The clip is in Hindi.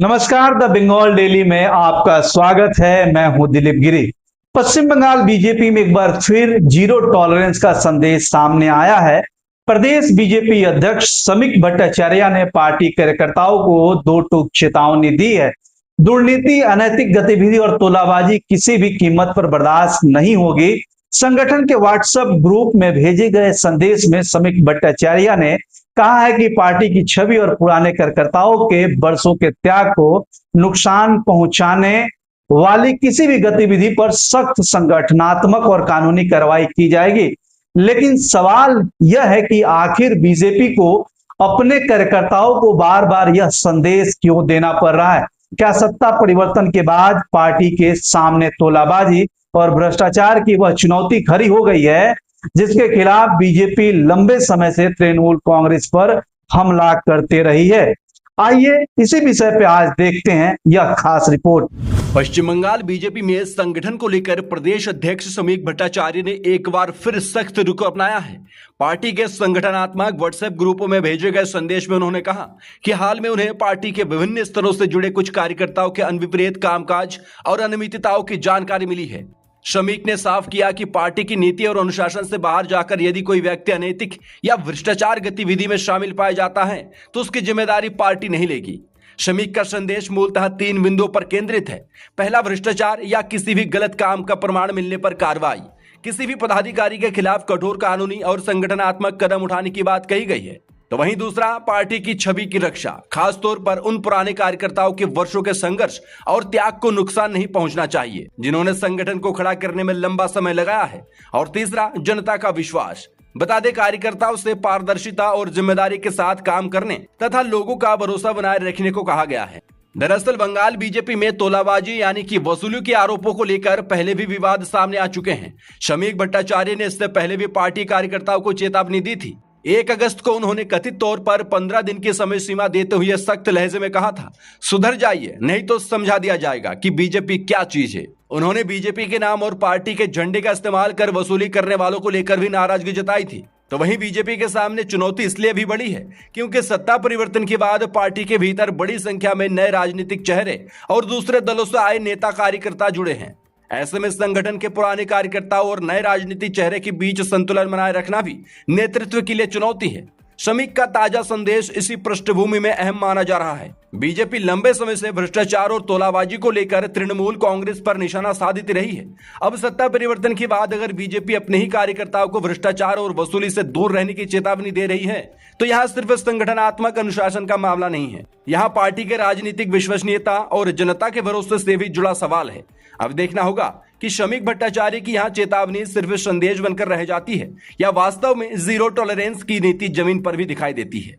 नमस्कार, द बंगाल डेली में आपका स्वागत है। मैं हूं दिलीप गिरी। पश्चिम बंगाल बीजेपी में एक बार फिर जीरो टॉलरेंस का संदेश सामने आया है। प्रदेश बीजेपी अध्यक्ष शमीक भट्टाचार्य ने पार्टी कार्यकर्ताओं को दो टूक चेतावनी दी है। दुर्नीति, अनैतिक गतिविधि और तोलाबाजी किसी भी कीमत पर बर्दाश्त नहीं होगी। संगठन के व्हाट्सएप ग्रुप में भेजे गए संदेश में शमीक भट्टाचार्य ने कहा है कि पार्टी की छवि और पुराने कार्यकर्ताओं के वर्षों के त्याग को नुकसान पहुंचाने वाली किसी भी गतिविधि पर सख्त संगठनात्मक और कानूनी कार्रवाई की जाएगी। लेकिन सवाल यह है कि आखिर बीजेपी को अपने कार्यकर्ताओं को बार बार यह संदेश क्यों देना पड़ रहा है? क्या सत्ता परिवर्तन के बाद पार्टी के सामने तोलाबाजी और भ्रष्टाचार की वह चुनौती खड़ी हो गई है जिसके खिलाफ बीजेपी लंबे समय से तृणमूल कांग्रेस पर हमला करते रही है? आइए इसी विषय पे आज देखते हैं यह खास रिपोर्ट। पश्चिम बंगाल बीजेपी में संगठन को लेकर प्रदेश अध्यक्ष शमीक भट्टाचार्य ने एक बार फिर सख्त रुख अपनाया है। पार्टी के संगठनात्मक व्हाट्सएप ग्रुपों में भेजे गए संदेश में उन्होंने कहा कि हाल में उन्हें पार्टी के विभिन्न स्तरों से जुड़े कुछ कार्यकर्ताओं के अनविपरीत कामकाज और अनियमितताओं की जानकारी मिली है। शमीक ने साफ किया कि पार्टी की नीति और अनुशासन से बाहर जाकर यदि कोई व्यक्ति अनैतिक या भ्रष्टाचार गतिविधि में शामिल पाया जाता है तो उसकी जिम्मेदारी पार्टी नहीं लेगी। शमीक का संदेश मूलतः 3 बिंदुओं पर केंद्रित है। पहला, भ्रष्टाचार या किसी भी गलत काम का प्रमाण मिलने पर कार्रवाई। किसी भी पदाधिकारी के खिलाफ कठोर कानूनी और संगठनात्मक कदम उठाने की बात कही गई है। तो वहीं दूसरा, पार्टी की छवि की रक्षा, खासतौर पर उन पुराने कार्यकर्ताओं के वर्षों के संघर्ष और त्याग को नुकसान नहीं पहुंचना चाहिए जिन्होंने संगठन को खड़ा करने में लंबा समय लगाया है। और तीसरा, जनता का विश्वास। बता दें, कार्यकर्ताओं से पारदर्शिता और जिम्मेदारी के साथ काम करने तथा लोगों का भरोसा बनाए रखने को कहा गया है। दरअसल बंगाल बीजेपी में तोलाबाजी यानी कि वसूली के आरोपों को लेकर पहले भी विवाद सामने आ चुके हैं। शमीक भट्टाचार्य ने इससे पहले भी पार्टी कार्यकर्ताओं को चेतावनी दी थी। 1 अगस्त को उन्होंने कथित तौर पर 15 दिन की समय सीमा देते हुए सख्त लहजे में कहा था, सुधर जाइए नहीं तो समझा दिया जाएगा कि बीजेपी क्या चीज है। उन्होंने बीजेपी के नाम और पार्टी के झंडे का इस्तेमाल कर वसूली करने वालों को लेकर भी नाराजगी जताई थी। तो वहीं बीजेपी के सामने चुनौती इसलिए भी बड़ी है क्योंकि सत्ता परिवर्तन के बाद पार्टी के भीतर बड़ी संख्या में नए राजनीतिक चेहरे और दूसरे दलों से आए नेता कार्यकर्ता जुड़े हैं। ऐसे में संगठन के पुराने कार्यकर्ताओं और नए राजनीतिक चेहरे के बीच संतुलन बनाए रखना भी नेतृत्व के लिए चुनौती है। शमीक का ताजा संदेश इसी पृष्ठभूमि में अहम माना जा रहा है। बीजेपी लंबे समय से भ्रष्टाचार और तोलाबाजी को लेकर तृणमूल कांग्रेस पर निशाना साधती रही है। अब सत्ता परिवर्तन के बाद अगर बीजेपी अपने ही कार्यकर्ताओं को भ्रष्टाचार और वसूली से दूर रहने की चेतावनी दे रही है तो यहाँ सिर्फ संगठनात्मक अनुशासन का मामला नहीं है, यहाँ पार्टी के राजनीतिक विश्वसनीयता और जनता के भरोसे से भी जुड़ा सवाल है। अब देखना होगा कि शमीक भट्टाचार्य की यहाँ चेतावनी सिर्फ संदेश बनकर रह जाती है या वास्तव में जीरो टॉलरेंस की नीति जमीन पर भी दिखाई देती है।